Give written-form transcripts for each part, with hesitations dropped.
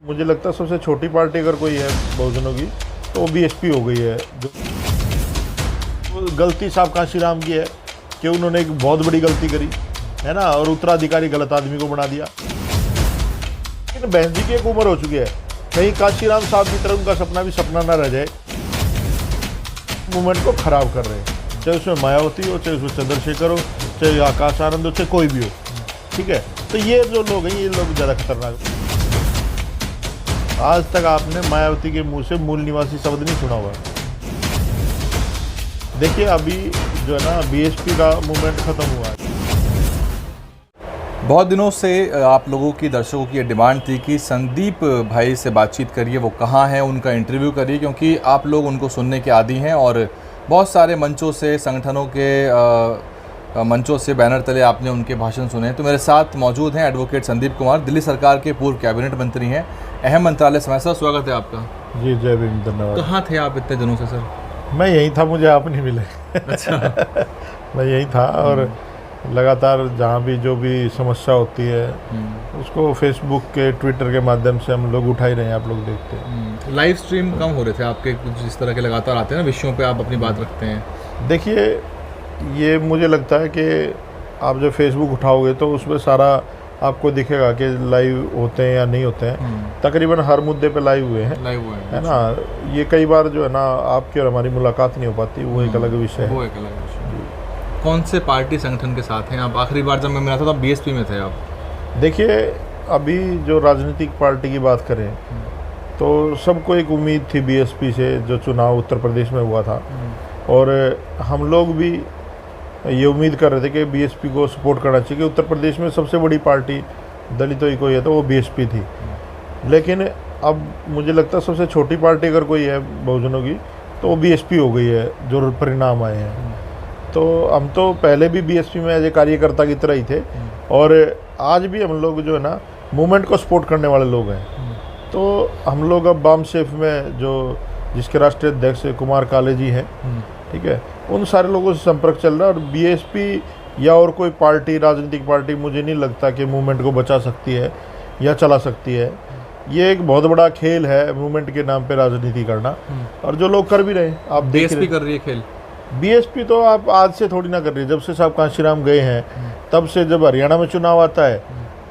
मुझे लगता है सबसे छोटी पार्टी अगर कोई है बहुजनों की तो वो बीएसपी हो गई है। जो गलती साहब कांशीराम की है कि उन्होंने एक बहुत बड़ी गलती करी है ना, और उत्तराधिकारी गलत आदमी को बना दिया। लेकिन बहन जी की एक उम्र हो चुकी है, कहीं कांशीराम साहब की तरह उनका सपना भी सपना ना रह जाए। मूवमेंट को खराब कर रहे हैं, चाहे उसमें मायावती हो, चाहे उसमें चंद्रशेखर हो, चाहे आकाश आनंद हो, चाहे कोई भी हो। ठीक है, तो ये जो लोग हैं ये लोग ज़्यादा खतरनाक। आज तक आपने मायावती के मुंह से मूल निवासी शब्द नहीं सुना हुआ। देखिए अभी जो है ना बीएसपी का मूवमेंट खत्म हुआ है। बहुत दिनों से आप लोगों की, दर्शकों की ये डिमांड थी कि संदीप भाई से बातचीत करिए, वो कहाँ हैं, उनका इंटरव्यू करिए, क्योंकि आप लोग उनको सुनने के आदी हैं और बहुत सारे मंचों से, संगठनों के मंचों से, बैनर तले आपने उनके भाषण सुने हैं। तो मेरे साथ मौजूद हैं एडवोकेट संदीप कुमार, दिल्ली सरकार के पूर्व कैबिनेट मंत्री हैं, अहम मंत्रालय समय। सर स्वागत है आपका। जी जय भीम, धन्यवाद। कहाँ थे आप इतने दिनों से सर? मैं यहीं था, मुझे आप नहीं मिले। अच्छा। मैं यहीं था और लगातार जहाँ भी जो भी समस्या होती है उसको फेसबुक के, ट्विटर के माध्यम से हम लोग उठा ही रहे हैं, आप लोग देखते हैं। लाइव स्ट्रीम कम हो रहे थे आपके, कुछ इस तरह के लगातार आते हैं ना विषयों पे आप अपनी बात रखते हैं। देखिए ये मुझे लगता है कि आप जब फेसबुक उठाओगे तो उसमें सारा आपको दिखेगा कि लाइव होते हैं या नहीं होते हैं। तकरीबन हर मुद्दे पे लाइव हुए हैं, है ना। ये कई बार जो है ना आपकी और हमारी मुलाकात नहीं हो पाती, वो एक अलग विषय है। वो एक अलग विषय। कौन से पार्टी संगठन के साथ हैं आप? आखिरी बार जब मैं मिला था तब बीएसपी में थे आप। देखिए अभी जो राजनीतिक पार्टी की बात करें तो सबको एक उम्मीद थी बीएसपी से, जो चुनाव उत्तर प्रदेश में हुआ था, और हम लोग भी ये उम्मीद कर रहे थे कि बीएसपी को सपोर्ट करना चाहिए कि उत्तर प्रदेश में सबसे बड़ी पार्टी दलितों की कोई है तो वो बीएसपी थी। लेकिन अब मुझे लगता है सबसे छोटी पार्टी अगर कोई है बहुजनों की तो वो बीएसपी हो गई है, जो परिणाम आए हैं। तो हम तो पहले भी बीएसपी में एज ए कार्यकर्ता की तरह ही थे, और आज भी हम लोग जो है ना मूवमेंट को सपोर्ट करने वाले लोग हैं। तो हम लोग अब बाम सेफ में जो जिसके राष्ट्रीय अध्यक्ष कुमार काले जी हैं, ठीक है, उन सारे लोगों से संपर्क चल रहा है। और बीएसपी या और कोई पार्टी, राजनीतिक पार्टी, मुझे नहीं लगता कि मूवमेंट को बचा सकती है या चला सकती है। ये एक बहुत बड़ा खेल है मूवमेंट के नाम पे राजनीति करना, और जो लोग कर भी रहे हैं। आप देख रहे कर रही है खेल। बीएसपी तो आप आज से थोड़ी ना कर रही है, जब से साहब कांशीराम गए हैं तब से। जब हरियाणा में चुनाव आता है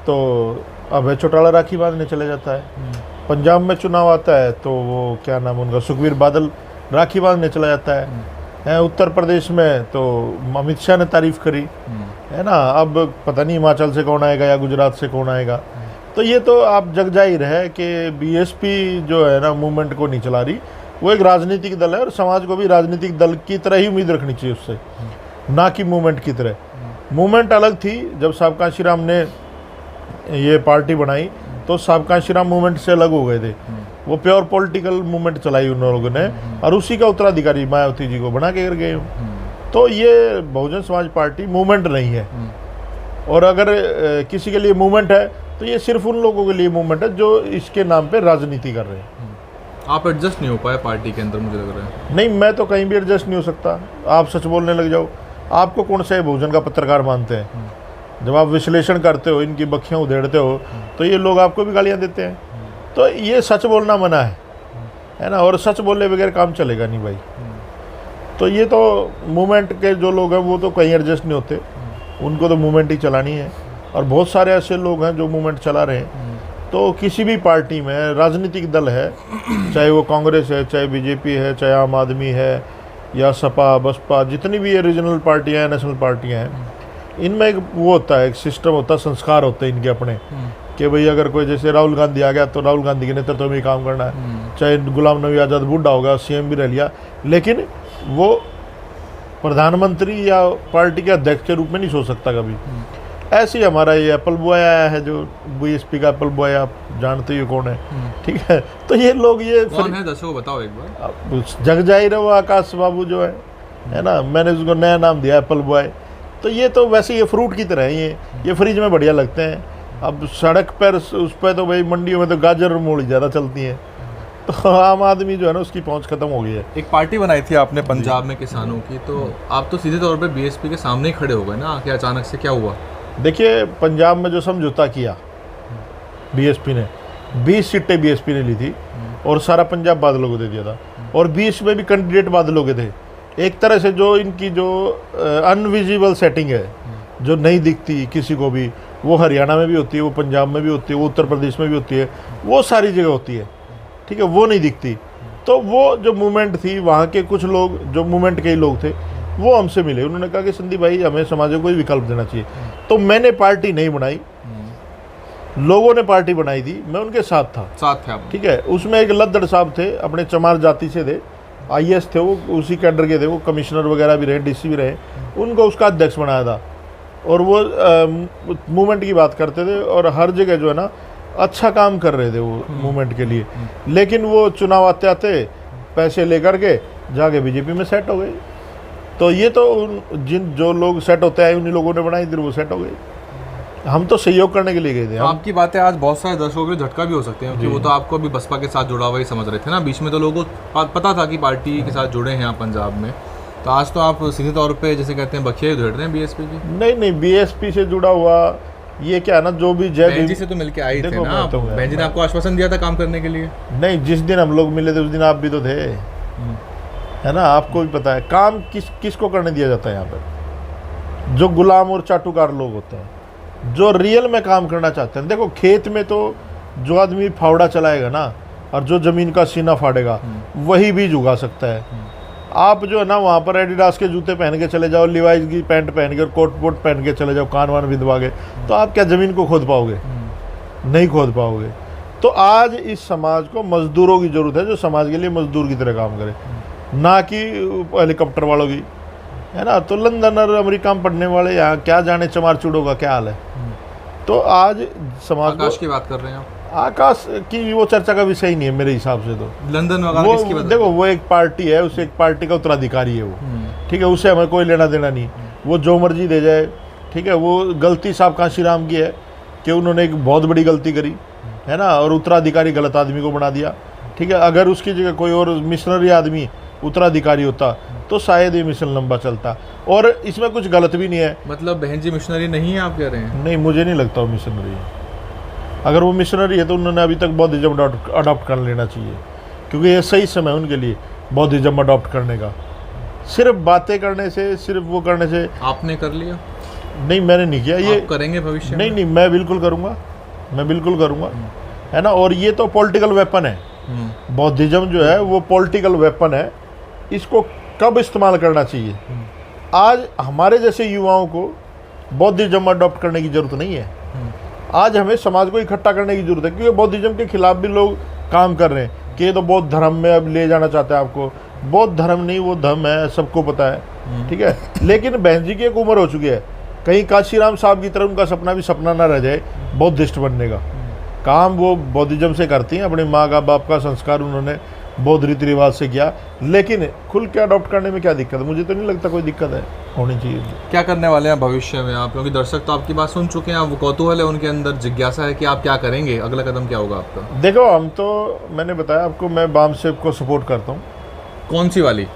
तो अभय चौटाला राखी बांधने चले जाता है, पंजाब में चुनाव आता है तो वो क्या नाम उनका, सुखबीर बादल राखी बांधने चला जाता है। उत्तर प्रदेश में तो अमित शाह ने तारीफ करी, है ना। अब पता नहीं हिमाचल से कौन आएगा या गुजरात से कौन आएगा। तो ये तो आप जग जाहिर है कि बीएसपी जो है ना मूवमेंट को नहीं चला रही, वो एक राजनीतिक दल है, और समाज को भी राजनीतिक दल की तरह ही उम्मीद रखनी चाहिए उससे, ना कि मूवमेंट की तरह। मूवमेंट अलग थी, जब साहब कांशीराम ने ये पार्टी बनाई तो साहब कांशीराम मूवमेंट से अलग हो गए थे। वो प्योर पॉलिटिकल मूवमेंट चलाई उन लोगों ने, और उसी का उत्तराधिकारी मायावती जी को बना के कर गए। तो ये बहुजन समाज पार्टी मूवमेंट नहीं है, और अगर किसी के लिए मूवमेंट है तो ये सिर्फ उन लोगों के लिए मूवमेंट है जो इसके नाम पे राजनीति कर रहे हैं। आप एडजस्ट नहीं हो पाए पार्टी के अंदर, मुझे लग रहा है। नहीं, मैं तो कहीं भी एडजस्ट नहीं हो सकता। आप सच बोलने लग जाओ, आपको कौन सा बहुजन का पत्रकार मानते हैं? जब आप विश्लेषण करते हो, इनकी बखियाँ उधेड़ते हो, तो ये लोग आपको भी गालियाँ देते हैं। तो ये सच बोलना मना है ना, और सच बोलने बगैर काम चलेगा नहीं भाई। तो ये तो मूवमेंट के जो लोग हैं वो तो कहीं एडजस्ट नहीं होते, उनको तो मूवमेंट ही चलानी है। और बहुत सारे ऐसे लोग हैं जो मूवमेंट चला रहे हैं। तो किसी भी पार्टी में, राजनीतिक दल है, चाहे वो कांग्रेस है, चाहे बीजेपी है, चाहे आम आदमी है, या सपा, बसपा, जितनी भी ये रीजनल पार्टियाँ हैं, नेशनल पार्टियाँ हैं, इनमें एक वो होता है, एक सिस्टम होता है, संस्कार होते हैं इनके अपने, कि भाई अगर कोई जैसे राहुल गांधी आ गया तो राहुल गांधी के नेतृत्व में ही काम करना है। चाहे गुलाम नबी आज़ाद बूढ़ा होगा, सीएम भी रह लिया, लेकिन वो प्रधानमंत्री या पार्टी के अध्यक्ष के रूप में नहीं सोच सकता कभी। ऐसे ही हमारा ये एप्पल बॉय आया है, जो बीएसपी का एप्पल बॉय, आप जानते ही कौन है, ठीक है। तो ये लोग, ये कौन है दर्शकों बताओ एक बार। जग जाहिर है वो आकाश बाबू जो है ना, मैंने उसको नया नाम दिया एप्पल बॉय। तो ये तो वैसे ये फ्रूट की तरह है, ये फ्रिज में बढ़िया लगते हैं। अब सड़क पर उस पर तो भाई मंडियों में तो गाजर और मूली ज़्यादा चलती हैं, तो आम आदमी जो है ना उसकी पहुंच खत्म हो गई है। एक पार्टी बनाई थी आपने पंजाब में किसानों की, तो आप तो सीधे तौर पे बीएसपी के सामने ही खड़े हो गए ना, कि अचानक से क्या हुआ? देखिए पंजाब में जो समझौता किया बीएसपी ने, 20 सीटें बीएसपी ने ली थी और सारा पंजाब बादलों को दे दिया था, और 20 में भी कैंडिडेट बादलों के थे। एक तरह से जो इनकी जो अनविजिबल सेटिंग है, जो नहीं दिखती किसी को भी, वो हरियाणा में भी होती है, वो पंजाब में भी होती है, वो उत्तर प्रदेश में भी होती है, वो सारी जगह होती है, ठीक है, वो नहीं दिखती। तो वो जो मूवमेंट थी, वहाँ के कुछ लोग, जो मूवमेंट के ही लोग थे, वो हमसे मिले, उन्होंने कहा कि संदीप भाई हमें समाज को कोई विकल्प देना चाहिए। तो मैंने पार्टी नहीं बनाई, लोगों ने पार्टी बनाई थी, मैं उनके साथ था, ठीक है। उसमें एक लद्दड़ साहब थे, अपने चमार जाति से थे, आईएएस थे, वो उसी कैडर के थे, वो कमिश्नर वगैरह भी रहे, डीसी भी रहे, उनको उसका अध्यक्ष बनाया था। और वो मूवमेंट की बात करते थे और हर जगह जो है ना अच्छा काम कर रहे थे वो मूवमेंट के लिए। लेकिन वो चुनाव आते आते पैसे लेकर के जाके बीजेपी में सेट हो गए। तो ये तो जो लोग सेट होते हैं उन्हीं लोगों ने बनाई, फिर वो सेट हो गए। हम तो सहयोग करने के लिए गए थे। आपकी बातें आज बहुत सारे दर्शकों के लिए झटका भी हो सकते हैं, क्योंकि वो तो आपको अभी बसपा के साथ जुड़ा हुआ ही समझ रहे थे ना। बीच में तो लोगों को पता था कि पार्टी के साथ जुड़े हैं आप पंजाब में, तो आज तो आप सीधे तौर पे जैसे कहते हैं बखिया उधेड़ रहे हैं बीएसपी की। नहीं, बीएसपी से जुड़ा हुआ ये क्या है ना, जो भी जय बहन जी से तो मिलके आए थे ना, बहन जी ने आपको आश्वासन दिया था काम करने के लिए। नहीं, जिस दिन हम लोग मिले थे उस दिन आप भी तो थे, है ना, आपको भी पता है। काम किसको करने दिया जाता है यहाँ पर? जो गुलाम और चाटुकार लोग होते हैं, जो रियल में काम करना चाहते हैं। देखो खेत में तो जो आदमी फावड़ा चलाएगा ना, और जो जमीन का सीना फाड़ेगा, वही बीज उगा सकता है। आप जो है ना वहाँ पर एडिडास के जूते पहन के चले जाओ, लिवाइस की पैंट पहन के और कोट वोट पहन के चले जाओ, कान वान बिंदवा के, तो आप क्या ज़मीन को खोद पाओगे? नहीं खोद पाओगे। तो आज इस समाज को मजदूरों की ज़रूरत है, जो समाज के लिए मजदूर की तरह काम करे, ना कि हेलीकॉप्टर वालों की, है ना। तो लंदन और अमेरिका में पढ़ने वाले यहाँ क्या जाने चमार चूड़ों का क्या हाल है। तो आज समाज आकाश की बात कर रहे हैं आप? आकाश की वो चर्चा का विषय ही नहीं है मेरे हिसाब से। तो लंदन वो देखो, वो एक पार्टी है, उसे एक पार्टी का उत्तराधिकारी है वो, ठीक है, उससे हमें कोई लेना देना नहीं। वो जो मर्जी दे जाए, ठीक है। वो गलती साहब कांशीराम की है कि उन्होंने एक बहुत बड़ी गलती करी, है ना, और उत्तराधिकारी गलत आदमी को बना दिया, ठीक है। अगर उसकी जगह कोई और मिशनरी आदमी उत्तराधिकारी होता तो शायद ये मिशन लंबा चलता। और इसमें कुछ गलत भी नहीं है। मतलब बहन जी मिशनरी नहीं है आप कह रहे हैं? नहीं, मुझे नहीं लगता वो मिशनरी है। अगर वो मिशनरी है तो उन्होंने अभी तक बौद्धिज्म अडॉप्ट कर लेना चाहिए, क्योंकि ये सही समय उनके लिए बौद्धिज्म अडॉप्ट करने का। सिर्फ बातें करने से, सिर्फ वो करने से। आपने कर लिया? नहीं, मैंने नहीं किया। ये करेंगे भविष्य में? नहीं, मैं बिल्कुल करूँगा, मैं बिल्कुल करूँगा, है ना। और ये तो पॉलिटिकल वेपन है, बौद्धिज्म जो है वो पॉलिटिकल वेपन है। इसको कब इस्तेमाल करना चाहिए? आज हमारे जैसे युवाओं को बौद्धिज्म अडॉप्ट करने की जरूरत नहीं है। आज हमें समाज को इकट्ठा करने की जरूरत है, क्योंकि बौद्धिज्म के खिलाफ भी लोग काम कर रहे हैं कि ये तो बौद्ध धर्म में अब ले जाना चाहता है आपको। बौद्ध धर्म नहीं, वो धर्म है, सबको पता है, ठीक है। लेकिन बहन जी की एक उम्र हो चुकी है, कहीं काशीराम साहब की तरह उनका सपना भी सपना ना रह जाए बौद्धिस्ट बनने का। काम वो बौद्धिज्म से करती हैं, अपने माँ का बाप का संस्कार उन्होंने बौद्ध रीति रिवाज से किया। लेकिन खुल के अडॉप्ट करने में क्या दिक्कत है? मुझे तो नहीं लगता कोई दिक्कत है, होनी चाहिए। क्या करने वाले हैं भविष्य में आप? क्योंकि दर्शक तो आपकी बात सुन चुके हैं, वो कौतूहल है उनके अंदर, जिज्ञासा है कि आप क्या करेंगे, अगला कदम क्या होगा आपका? देखो, हम तो, मैंने बताया आपको, मैं वाम सेफ को सपोर्ट करता हूँ। कौन सी वाली?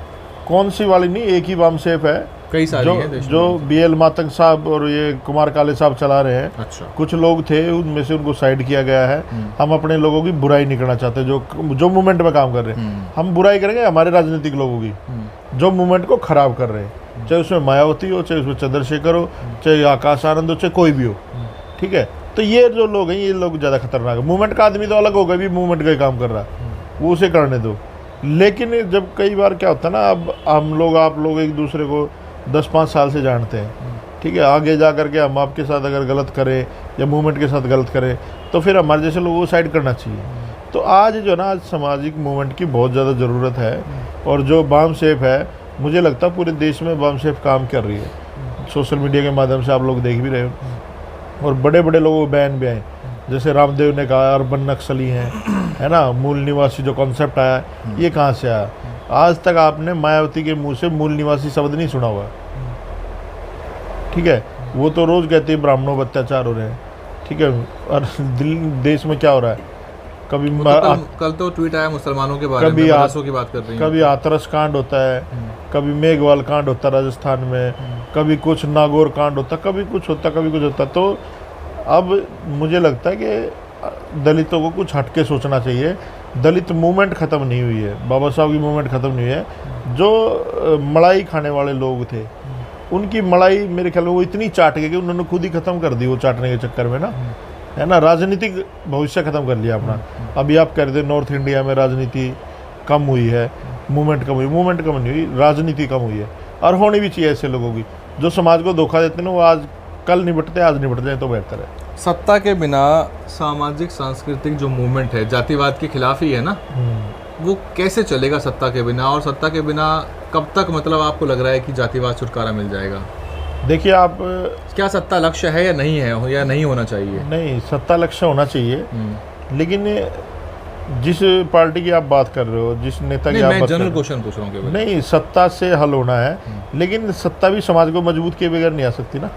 कौन सी वाली नहीं, एक ही वाम सेफ है, कई सारी हैं जो BL मातंग साहब और ये कुमार काले साहब चला रहे हैं। अच्छा। कुछ कुछ लोग थे, उनमें से उनको साइड किया गया है। हम अपने लोगों की बुराई नहीं करना चाहते, जो मूवमेंट में काम कर रहे हैं। हम बुराई करेंगे हमारे राजनीतिक लोगों की, जो मूवमेंट को खराब कर रहे हैं, चाहे उसमें मायावती हो, चाहे उसमें चंद्रशेखर हो, चाहे आकाश आनंद हो, चाहे कोई भी हो, ठीक है। तो ये जो लोग हैं, ये लोग ज़्यादा खतरनाक है। मूवमेंट का आदमी तो अलग होगा, भी मूवमेंट का ही काम कर रहा है, वो उसे करने दो। लेकिन जब कई बार क्या होता है ना, अब हम लोग, आप लोग एक दूसरे को 10-5 साल से जानते हैं, ठीक है। आगे जा करके हम आपके साथ अगर गलत करें या मूवमेंट के साथ गलत करें, तो फिर हमारे जैसे लोगों को साइड करना चाहिए। तो आज जो है ना, आज सामाजिक मूवमेंट की बहुत ज़्यादा ज़रूरत है। और जो वाम सेफ है, मुझे लगता है पूरे देश में वाम सेफ काम कर रही है। सोशल मीडिया के माध्यम से आप लोग देख भी रहे हो, और बड़े बड़े लोगों को बैन भी आए, जैसे रामदेव ने कहा अर्बन नक्सली हैं, है ना। मूल निवासी जो कॉन्सेप्ट आया, ये कहाँ से आया? आज तक आपने मायावती के मुंह से मूल निवासी शब्द नहीं सुना हुआ, ठीक है। वो तो रोज कहते हैं ब्राह्मणों पर अत्याचार हो रहे हैं, ठीक है। और देश में क्या हो रहा है? कभी कल तो ट्वीट आया मुसलमानों के बारे में, मदरसों की बात कर रही हैं। कभी हाथरस कांड होता है, कभी मेघवाल कांड होता है राजस्थान में, कभी कुछ नागौर कांड होता, कभी कुछ होता, कभी कुछ होता। तो अब मुझे लगता है कि दलितों को कुछ हटके सोचना चाहिए। दलित मूवमेंट ख़त्म नहीं हुई है, बाबा साहब की मूवमेंट ख़त्म नहीं हुई है। जो मलाई खाने वाले लोग थे, उनकी मलाई मेरे ख्याल में वो इतनी चाट गई कि उन्होंने खुद ही ख़त्म कर दी वो चाटने के चक्कर में ना, है ना। राजनीतिक भविष्य ख़त्म कर लिया अपना। अभी आप कह रहे थे नॉर्थ इंडिया में राजनीति कम हुई है, मूवमेंट कम हुई। मूवमेंट कम नहीं हुई, राजनीति कम हुई है। और होनी भी चाहिए ऐसे लोगों की जो समाज को धोखा देते हैं ना, वो आज कल निपटते, आज निपट जाए तो बेहतर है। सत्ता के बिना सामाजिक सांस्कृतिक जो मूवमेंट है जातिवाद के खिलाफ ही है ना, वो कैसे चलेगा सत्ता के बिना? और सत्ता के बिना कब तक मतलब आपको लग रहा है कि जातिवाद छुटकारा मिल जाएगा? देखिए आप, क्या सत्ता लक्ष्य है या नहीं है, या नहीं होना चाहिए? नहीं, सत्ता लक्ष्य होना चाहिए, लेकिन जिस पार्टी की आप बात कर रहे हो, जिस नेता की आप मैं बात जनरल कर क्वेश्चन पूछ रहा हूँ केवल। नहीं, सत्ता से हल होना है, लेकिन सत्ता भी समाज को मजबूत किए बगैर नहीं आ सकती ना।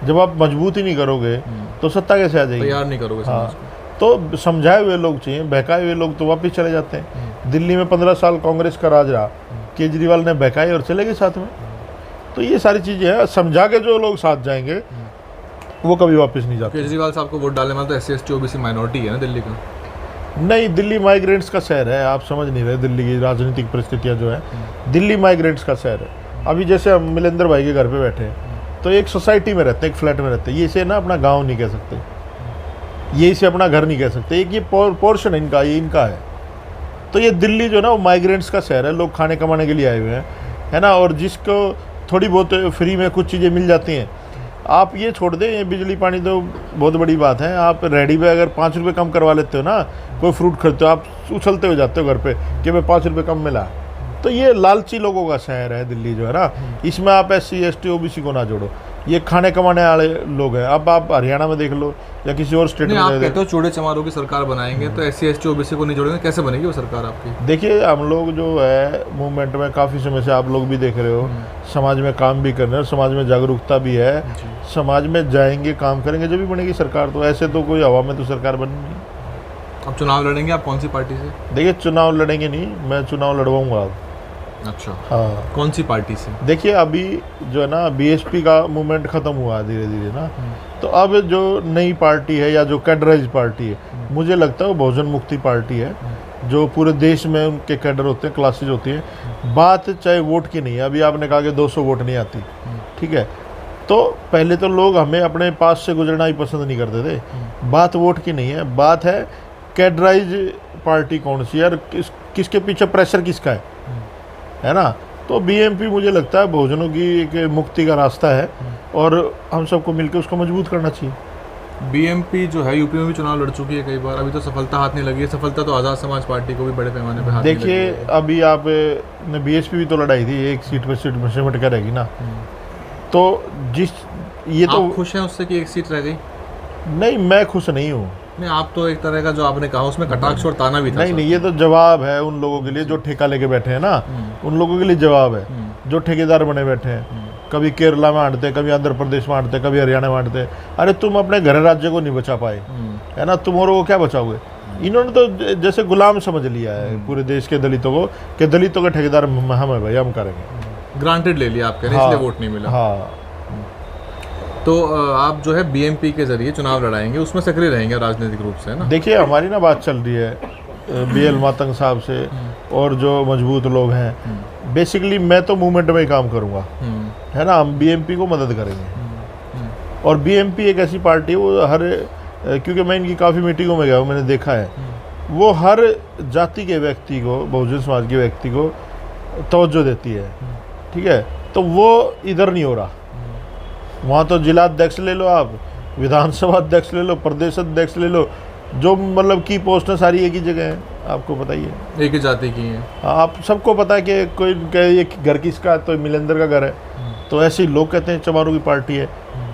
जब आप मजबूत ही नहीं करोगे तो सत्ता कैसे आ जाएगी? तैयार नहीं करोगे समाज को। तो समझाए हुए लोग चाहिए, बहकाए हुए लोग तो वापिस चले जाते हैं। दिल्ली में 15 साल कांग्रेस का राज रहा, केजरीवाल ने बहकाए और चले गए साथ में। तो ये सारी चीज़ें हैं, समझा के जो लोग साथ जाएंगे वो कभी वापस नहीं जाते। केजरीवाल साहब को वोट डालने वाला तो SC/ST OBC माइनॉरिटी है ना दिल्ली का। नहीं, दिल्ली माइग्रेंट्स का शहर है, आप समझ नहीं रहे दिल्ली की राजनीतिक परिस्थितियाँ जो है। दिल्ली माइग्रेंट्स का शहर है। अभी जैसे हम मिलेंद्र भाई के घर पे बैठे हैं, तो एक सोसाइटी में रहते हैं, एक फ्लैट में रहते हैं। ये इसे ना अपना गांव नहीं कह सकते, ये इसे अपना घर नहीं कह सकते। एक ये पोर्शन इनका, ये इनका है। तो ये दिल्ली जो ना वो माइग्रेंट्स का शहर है, लोग खाने कमाने के लिए आए हुए हैं, है ना। और जिसको थोड़ी बहुत फ्री में कुछ चीज़ें मिल जाती हैं, आप ये छोड़ दें, ये बिजली पानी तो बहुत बड़ी बात है। आप रेडी पे अगर 5 रुपये कम करवा लेते हो ना, कोई फ्रूट खरीदते हो, आप उछलते हो जाते हो घर पे कि मैं 5 रुपये कम मिला। तो ये लालची लोगों का शहर है दिल्ली जो है ना। इसमें आप SC/ST OBC को ना जोड़ो, ये खाने कमाने वाले लोग हैं। अब आप हरियाणा में देख लो या किसी और स्टेट में। आप कहते हो चूड़े चमारों की सरकार बनाएंगे, तो SC/ST OBC को नहीं जोड़ेंगे, कैसे बनेगी वो सरकार आपकी? देखिए, हम लोग जो है मूवमेंट में काफ़ी समय से, आप लोग भी देख रहे हो, समाज में काम भी कर रहे हैं, समाज में जागरूकता भी है, समाज में जाएंगे, काम करेंगे, जब भी बनेगी सरकार। तो ऐसे तो कोई हवा में तो सरकार बनी नहीं। अब चुनाव लड़ेंगे आप कौन सी पार्टी से? देखिए, चुनाव लड़ेंगे नहीं, मैं चुनाव लड़वाऊंगा अब। अच्छा, हाँ। कौन सी पार्टी से? देखिए, अभी जो है ना BSP का मूवमेंट ख़त्म हुआ धीरे धीरे ना, तो अब जो नई पार्टी है या जो कैडराइज पार्टी है, मुझे लगता है वो बहुजन मुक्ति पार्टी है, जो पूरे देश में उनके कैडर होते हैं, क्लासेज होती हैं। बात चाहे वोट की नहीं है, अभी आपने कहा कि 200 वोट नहीं आती, ठीक है। तो पहले तो लोग हमें अपने पास से गुजरना ही पसंद नहीं करते थे। बात वोट की नहीं है, बात है कैडराइज पार्टी कौन सी है और किसके पीछे प्रेशर किसका है ना। तो BMP मुझे लगता है बहुजनों की एक मुक्ति का रास्ता है, और हम सबको मिलकर उसको मजबूत करना चाहिए। BMP जो है यूपी में भी चुनाव लड़ चुकी है कई बार, अभी तो सफलता हाथ नहीं लगी है। सफलता तो आज़ाद समाज पार्टी को भी बड़े पैमाने पे हाथ नहीं लगी देखिए, है। अभी आप ने BSP भी तो लड़ाई थी, एक सीट पे सीट में सिमट कर रहेगी ना। तो जिस ये तो आप खुश हैं उससे कि एक सीट रह गई? नहीं, मैं खुश नहीं हूँ। नहीं, आप तो एक तरह का जो आपने कहा उसमें कटाक्ष और ताना भी था। नहीं, ये तो जवाब है उन लोगों के लिए जो ठेका लेके बैठे हैं ना, उन लोगों के लिए जवाब है जो ठेकेदार बने बैठे हैं। कभी केरला में आंटते, कभी आंध्र प्रदेश में आंटते, कभी हरियाणा में आंटते। अरे तुम अपने घर राज्य को नहीं बचा पाए, है ना, तुम और वो क्या बचाओगे? इन्होंने तो जैसे गुलाम समझ लिया है पूरे देश के दलितों को, कि दलितों के ठेकेदार हम है भाई, हम करेंगे। ग्रांटेड ले लिया आप कह रहे हैं, इसलिए वोट नहीं मिला। हाँ। तो आप जो है BMP के जरिए चुनाव लड़ाएंगे, उसमें सक्रिय रहेंगे राजनीतिक रूप से, है ना? देखिए, हमारी ना बात चल रही है BL मातंग साहब से और जो मजबूत लोग हैं। बेसिकली मैं तो मूवमेंट में ही काम करूँगा, है ना। हम BMP को मदद करेंगे। और BMP एक ऐसी पार्टी है, वो हर, क्योंकि मैं इनकी काफ़ी मीटिंगों में गया हूँ, मैंने देखा है, वो हर जाति के व्यक्ति को, बहुजन समाज के व्यक्ति को तवज्जो देती है, ठीक है। तो वो इधर नहीं हो रहा। वहाँ तो जिला अध्यक्ष ले लो, आप विधानसभा अध्यक्ष ले लो, प्रदेश अध्यक्ष ले लो, जो मतलब की पोस्टें सारी एक ही जगह हैं, आपको बताइए, एक ही जाति की हैं। आप सबको पता है कि कोई ये घर किसका है, तो मिलेंद्र का घर है। तो ऐसे ही लोग कहते हैं चमारों की पार्टी है,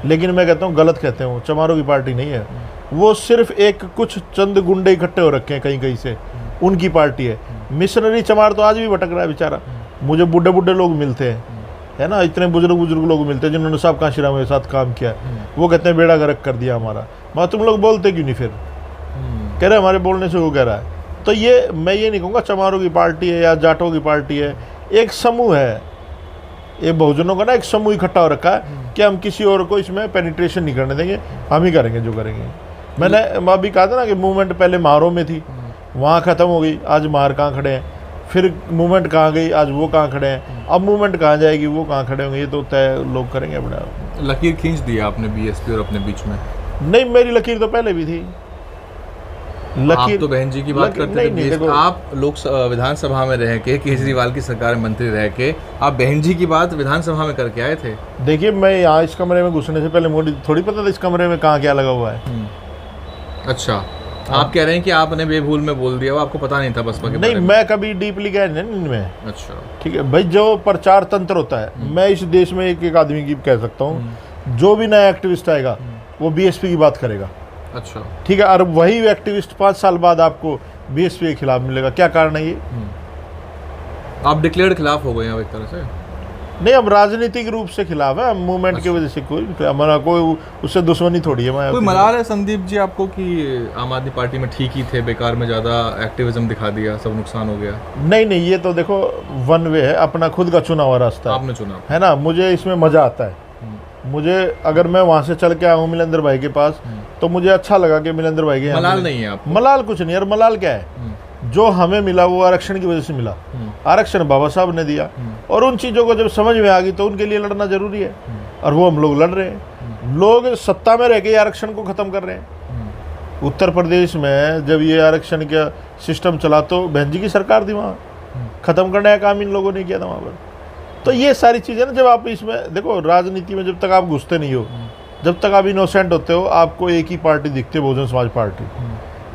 लेकिन मैं कहता हूँ गलत कहते हैं, वो चमारों की पार्टी नहीं है। वो सिर्फ एक कुछ चंद गुंडे इकट्ठे हो रखे हैं कहीं कहीं से, उनकी पार्टी है। मिशनरी चमार तो आज भी भटक रहा है बेचारा। मुझे बूढ़े बूढ़े लोग मिलते हैं, है ना, इतने बुजुर्ग लोग मिलते हैं जिन्होंने साहब कांशीराम के साथ काम किया। वो कहते हैं बेड़ा गर्क कर दिया हमारा। मैं तुम लोग बोलते क्यों नहीं फिर? कह रहे हमारे बोलने से वो कह रहा है। तो ये मैं ये नहीं कहूँगा चमारों की पार्टी है या जाटों की पार्टी है, एक समूह है, ये बहुजनों का ना एक समूह इकट्ठा हो रखा है कि हम किसी और को इसमें पेनिट्रेशन नहीं करने देंगे, हम ही करेंगे जो करेंगे। मैंने अभी कहा था ना कि मूवमेंट पहले मारों में थी, वहाँ ख़त्म हो गई, आज मार कहाँ खड़े हैं, फिर मूवमेंट कहाँ गई, आज वो कहाँ खड़े हैं, अब मूवमेंट कहाँ जाएगी, वो कहाँ खड़े होंगे, ये तो तय लोग करेंगे अपने। लकीर खींच दिया आपने बीएसपी और अपने बीच में? नहीं, मेरी लकीर तो पहले भी थी। आप तो बहन जी की बात करते थे। नहीं, देखो, आप लोग विधानसभा में रह के, केजरीवाल की सरकार में मंत्री रह के, आप बहन जी की बात विधानसभा में करके आए थे। देखिए, मैं यहाँ इस कमरे में घुसने से पहले मुझे थोड़ी पता था इस कमरे में कहाँ क्या लगा हुआ है। अच्छा, आप कह रहे हैं कि आपने बेभूल में बोल दिया, वो आपको पता नहीं था बसपा के नहीं, बारे में? मैं कभी डीपली गया नहीं इनमें। अच्छा, ठीक है भाई, जो प्रचार तंत्र होता है, मैं इस देश में एक आदमी की कह सकता हूँ, जो भी नया एक्टिविस्ट आएगा वो बीएसपी की बात करेगा। अच्छा, ठीक है, और वही एक्टिविस्ट 5 साल बाद आपको बीएसपी के खिलाफ मिलेगा। क्या कारण है ये? आप डिक्लेयर्ड खिलाफ हो गए हैं अब एक तरह से? नहीं, हम राजनीतिक रूप से खिलाफ है, मूवमेंट की वजह से हमारा कोई उससे दुश्मनी थोड़ी है। मैं कोई मलाल है संदीप जी आपको कि आम आदमी पार्टी में ठीक ही थे, बेकार में ज़्यादा एक्टिविज्म दिखा दिया, सब नुकसान हो गया? नहीं, ये तो देखो वन वे है, अपना खुद का चुना हुआ रास्ता आपने चुना है ना। मुझे इसमें मज़ा आता है। मुझे अगर मैं वहाँ से चल के आया हूँ मिलेंद्र भाई के पास, तो मुझे अच्छा लगा कि मिलेंद्र भाई के मलाल नहीं है आप? मलाल कुछ नहीं यार, मलाल क्या है, जो हमें मिला वो आरक्षण की वजह से मिला। आरक्षण बाबा साहब ने दिया, और उन चीज़ों को जब समझ में आ गई तो उनके लिए लड़ना जरूरी है, और वो हम लोग लड़ रहे हैं। लोग सत्ता में रह के आरक्षण को ख़त्म कर रहे हैं। उत्तर प्रदेश में जब ये आरक्षण का सिस्टम चला तो बहन जी की सरकार थी, वहाँ ख़त्म करने का काम इन लोगों ने किया था वहाँ पर। तो ये सारी चीज़ें ना, जब आप इसमें देखो, राजनीति में जब तक आप घुसते नहीं हो, जब तक आप इनोसेंट होते हो, आपको एक ही पार्टी दिखती है, बहुजन समाज पार्टी।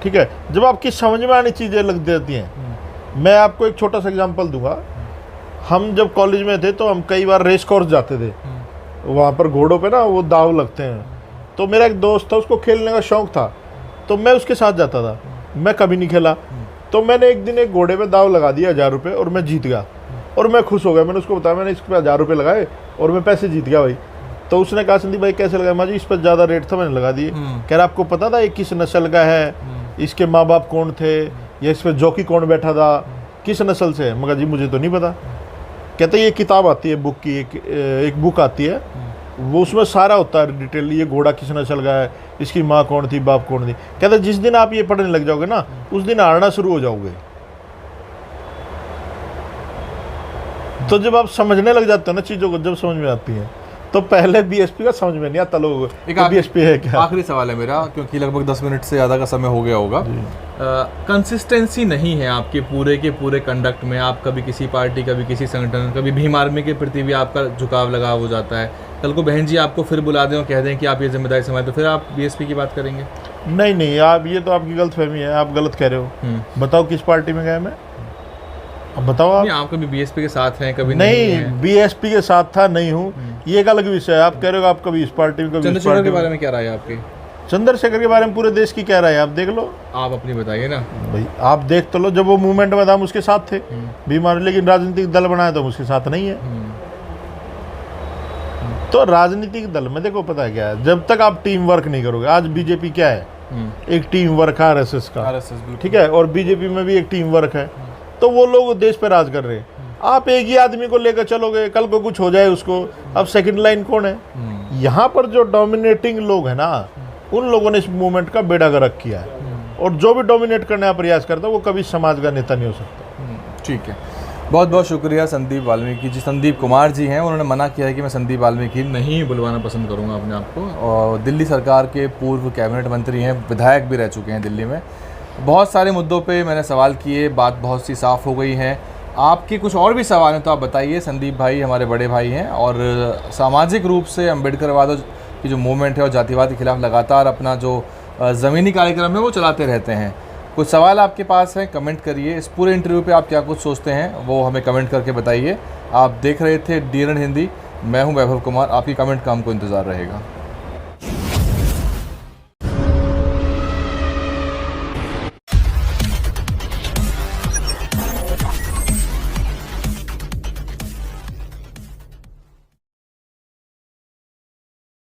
ठीक है, जब आपकी समझ में आनी चीज़ें लग जाती हैं, मैं आपको एक छोटा सा एग्जांपल दूंगा। हम जब कॉलेज में थे तो हम कई बार रेस कोर्स जाते थे, वहाँ पर घोड़ों पे ना वो दाव लगते हैं, तो मेरा एक दोस्त था, उसको खेलने का शौक़ था, तो मैं उसके साथ जाता था। मैं कभी नहीं खेला, तो मैंने एक दिन एक घोड़े पे दाव लगा दिया 1000 रुपये, और मैं जीत गया, और मैं खुश हो गया। मैंने उसको बताया मैंने इस पर 1000 रुपये लगाए और मैं पैसे जीत गया भाई। तो उसने कहा संदीप भाई कैसे लगाया? माजी इस पर ज़्यादा रेट था, मैंने लगा दिए। कह रहा आपको पता था ये किस नस्ल का है, इसके माँ बाप कौन थे, या इस पर जॉकी कौन बैठा था, किस नस्ल से है? मगर जी मुझे तो नहीं पता। कहते ये किताब आती है, बुक की एक बुक आती है, वो उसमें सारा होता है डिटेल, ये घोड़ा किस नस्ल का है, इसकी माँ कौन थी, बाप कौन थी। कहते जिस दिन आप ये पढ़ने लग जाओगे ना, उस दिन हारना शुरू हो जाओगे। तो जब आप समझने लग जाते हो ना चीज़ों को, जब समझ में आती है, तो पहले बीएसपी का समझ में नहीं आता लोगों को बीएसपी है क्या। आखिरी सवाल है मेरा, क्योंकि लगभग 10 मिनट से ज़्यादा का समय हो गया होगा। कंसिस्टेंसी नहीं है आपके पूरे के पूरे कंडक्ट में। आप कभी किसी पार्टी, कभी किसी संगठन, कभी भीम आर्मी के प्रति भी आपका झुकाव लगा हो जाता है। कल को बहन जी आपको फिर बुला दें और कह दें कि आप ये जिम्मेदारी संभालें, तो फिर आप बीएसपी की बात करेंगे? नहीं, आप ये तो आपकी गलतफहमी है, आप गलत कह रहे हो। बताओ किस पार्टी में गए मैं, अब बताओ आप कभी बीएसपी के साथ हैं? कभी नहीं, बीएसपी के साथ था, नहीं हूँ, ये एक अलग विषय है। आप कह रहे हो आप कभी इस पार्टी में, कभी चंद्रशेखर के बारे में क्या राय है आपकी? चंद्रशेखर के बारे में पूरे देश की क्या राय है, आप देख लो। आप अपनी बताइए ना भाई, आप देख तो लो, जब वो मूवमेंट में था हम उसके साथ थे बीमार, लेकिन राजनीतिक दल बनाया तो हम उसके साथ नहीं है। तो राजनीतिक दल में देखो पता है क्या है, जब तक आप टीम वर्क नहीं करोगे, आज बीजेपी क्या है, एक टीम वर्क है आरएसएस का, ठीक है, और बीजेपी में भी एक टीम वर्क है, तो वो लोग देश पे राज कर रहे हैं। आप एक ही आदमी को लेकर चलोगे, कल को कुछ हो जाए उसको, अब सेकंड लाइन कौन है? यहाँ पर जो डोमिनेटिंग लोग हैं ना, उन लोगों ने इस मूवमेंट का बेड़ा गर्क किया है, और जो भी डोमिनेट करने का प्रयास करता है वो कभी समाज का नेता नहीं हो सकता। ठीक है, बहुत बहुत शुक्रिया संदीप वाल्मीकि जी। संदीप कुमार जी हैं, उन्होंने मना किया है कि मैं संदीप वाल्मीकि नहीं बुलवाना पसंद करूंगा अपने आप को, और दिल्ली सरकार के पूर्व कैबिनेट मंत्री हैं, विधायक भी रह चुके हैं दिल्ली में। बहुत सारे मुद्दों पे मैंने सवाल किए, बात बहुत सी साफ़ हो गई है। आपके कुछ और भी सवाल हैं तो आप बताइए। संदीप भाई हमारे बड़े भाई हैं, और सामाजिक रूप से अम्बेडकरवाद की जो मूवमेंट है और जातिवाद के खिलाफ लगातार अपना जो ज़मीनी कार्यक्रम है वो चलाते रहते हैं। कुछ सवाल आपके पास हैं, कमेंट करिए। इस पूरे इंटरव्यू पे आप क्या कुछ सोचते हैं वो हमें कमेंट करके बताइए। आप देख रहे थे DNN हिंदी, मैं हूं वैभव कुमार। आपकी कमेंट का हमको इंतज़ार रहेगा।